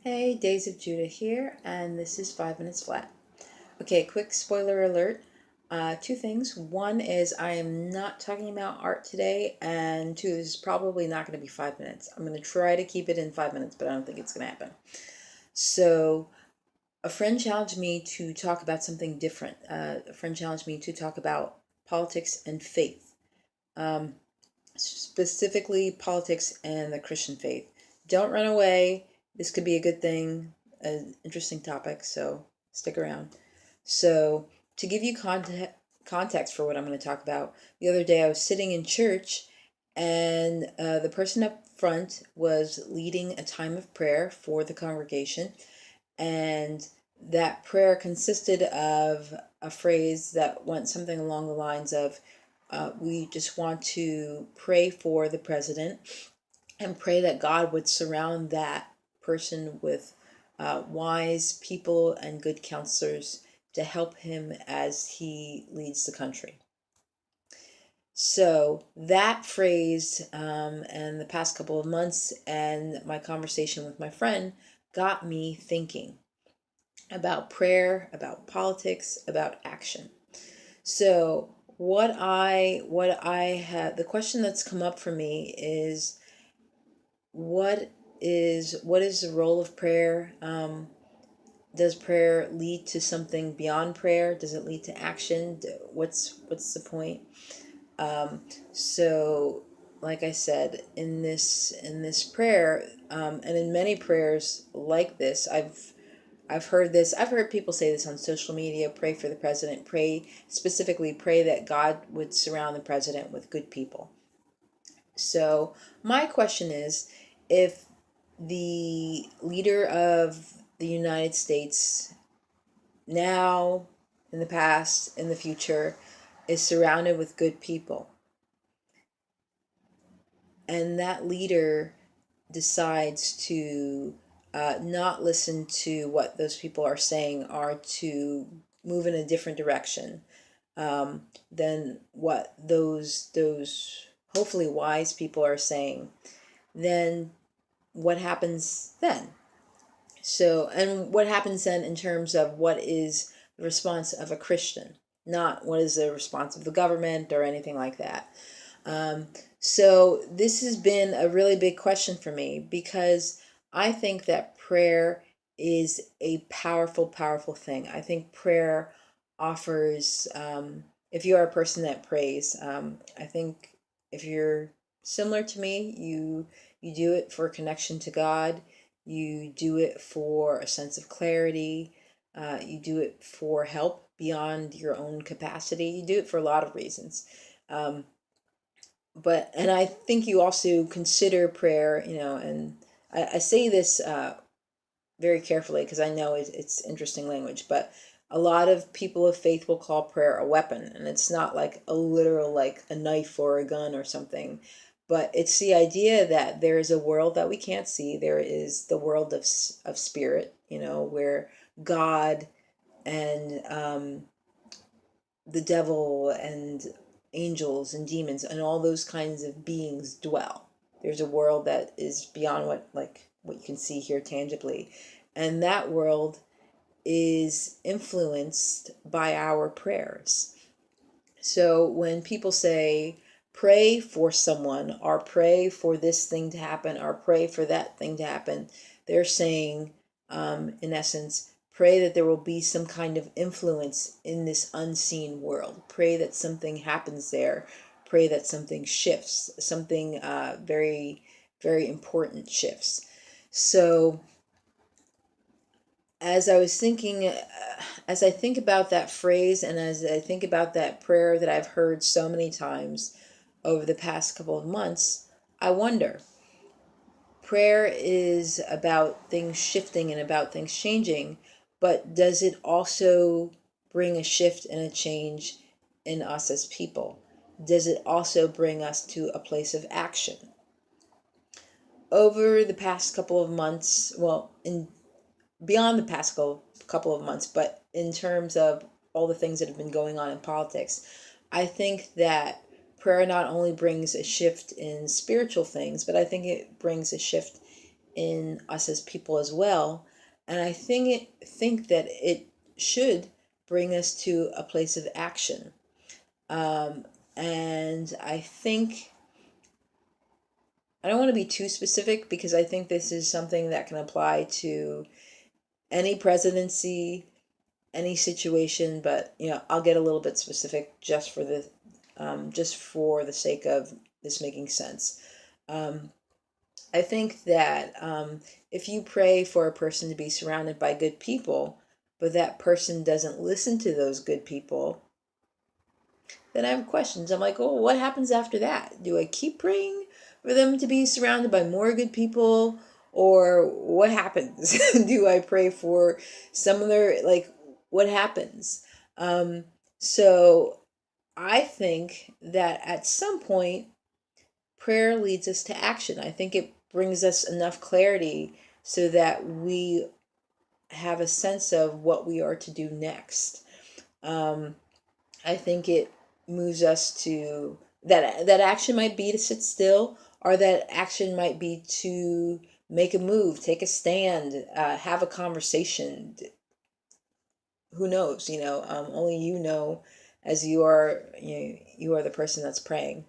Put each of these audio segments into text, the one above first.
Hey, Days of Judah here, and this is 5 Minutes Flat. Okay, quick spoiler alert. Two things. One is I am not talking about art today, and two, this is probably not going to be 5 minutes. I'm going to try to keep it in 5 minutes, but I don't think it's going to happen. So, a friend challenged me to talk about something different. A friend challenged me to talk about politics and faith, um, specifically politics and the Christian faith. Don't run away. This could be a good thing, an interesting topic, so stick around. So, to give you context for what I'm going to talk about, the other day I was sitting in church and the person up front was leading a time of prayer for the congregation. And that prayer consisted of a phrase that went something along the lines of, we just want to pray for the president and pray that God would surround that person with wise people and good counselors to help him as he leads the country. So that phrase and the past couple of months and my conversation with my friend got me thinking about prayer, about politics, about action. So what I had the question that's come up for me is what is the role of prayer? Does prayer lead to something beyond prayer? Does it lead to action? What's the point? Um, so, like I said, in this prayer, and in many prayers like this, I've heard this. I've heard people say this on social media. Pray for the president. Pray that God would surround the president with good people. So my question is, if the leader of the United States now, in the past, in the future, is surrounded with good people, and that leader decides to not listen to what those people are saying, or to move in a different direction than what those hopefully wise people are saying, then what happens then? So, and what happens then in terms of what is the response of a Christian, not what is the response of the government or anything like that. Um, so, this has been a really big question for me because I think that prayer is a powerful, powerful thing. I think prayer offers, if you are a person that prays, I think if you're similar to me, you do it for connection to God. You do it for a sense of clarity. You do it for help beyond your own capacity. You do it for a lot of reasons. Um, and I think you also consider prayer, and I say this very carefully because I know it's interesting language, but a lot of people of faith will call prayer a weapon, and it's not like a literal, like a knife or a gun or something, but it's the idea that there is a world that we can't see. There is the world of spirit, where God and the devil and angels and demons and all those kinds of beings dwell. There's a world that is beyond what you can see here tangibly. And that world is influenced by our prayers. So when people say, pray for someone, or pray for this thing to happen, or pray for that thing to happen, they're saying, in essence, pray that there will be some kind of influence in this unseen world. Pray that something happens there. Pray that something shifts, something very, very important shifts. So, as I was thinking, as I think about that phrase and as I think about that prayer that I've heard so many times over the past couple of months, I wonder, prayer is about things shifting and about things changing, but does it also bring a shift and a change in us as people? Does it also bring us to a place of action? Over the past couple of months, well, in beyond the past couple of months, but in terms of all the things that have been going on in politics, I think that prayer not only brings a shift in spiritual things, but I think it brings a shift in us as people as well. And I think that it should bring us to a place of action. And I don't want to be too specific because I think this is something that can apply to any presidency, any situation, but I'll get a little bit specific just for the sake of this making sense. I think that if you pray for a person to be surrounded by good people, but that person doesn't listen to those good people, then I have questions. I'm like, oh, what happens after that? Do I keep praying for them to be surrounded by more good people? Or what happens? Do I pray for some other, like, what happens? So I think that at some point, prayer leads us to action. I think it brings us enough clarity so that we have a sense of what we are to do next. I think it moves us to that action might be to sit still, or that action might be to make a move, take a stand, have a conversation. Who knows? Only you know, as you are the person that's praying.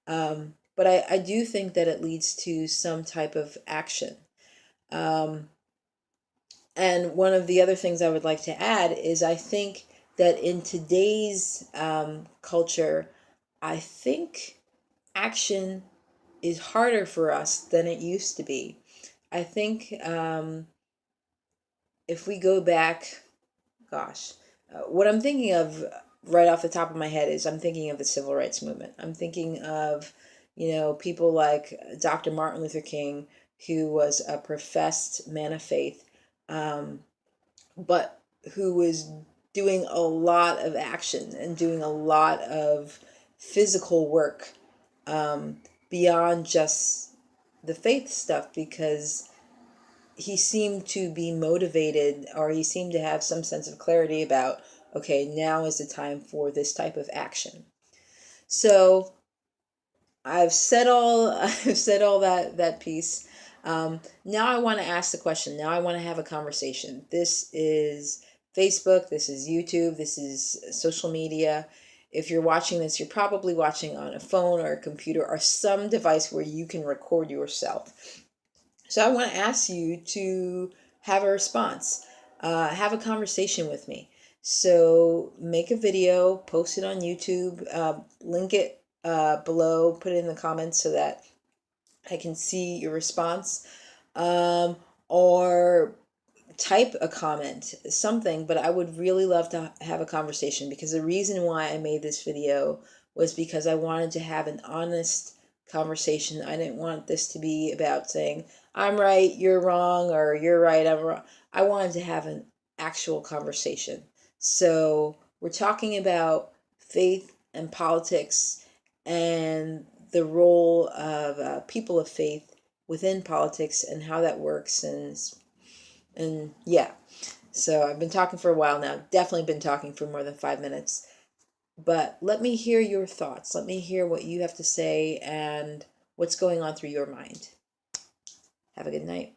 But I do think that it leads to some type of action. Um, and one of the other things I would like to add is I think that in today's culture, I think action is harder for us than it used to be. I think if we go back, gosh, what I'm thinking of right off the top of my head is I'm thinking of the civil rights movement. I'm thinking of, people like Dr. Martin Luther King, who was a professed man of faith, but who was doing a lot of action and doing a lot of physical work beyond just the faith stuff, because he seemed to be motivated, or he seemed to have some sense of clarity about, okay, now is the time for this type of action. So I've said all that piece. Now I want to ask the question. Now I want to have a conversation. This is Facebook. This is YouTube. This is social media. If you're watching this, you're probably watching on a phone or a computer or some device where you can record yourself. So I want to ask you to have a response, have a conversation with me. So make a video, post it on YouTube, link it below, put it in the comments so that I can see your response, or type a comment, something. But I would really love to have a conversation, because the reason why I made this video was because I wanted to have an honest conversation. I didn't want this to be about saying, I'm right, you're wrong, or you're right, I'm wrong. I wanted to have an actual conversation. So we're talking about faith and politics and the role of people of faith within politics and how that works, and yeah. So I've been talking for a while now. Definitely been talking for more than 5 minutes. But let me hear your thoughts. Let me hear what you have to say and what's going on through your mind. Have a good night.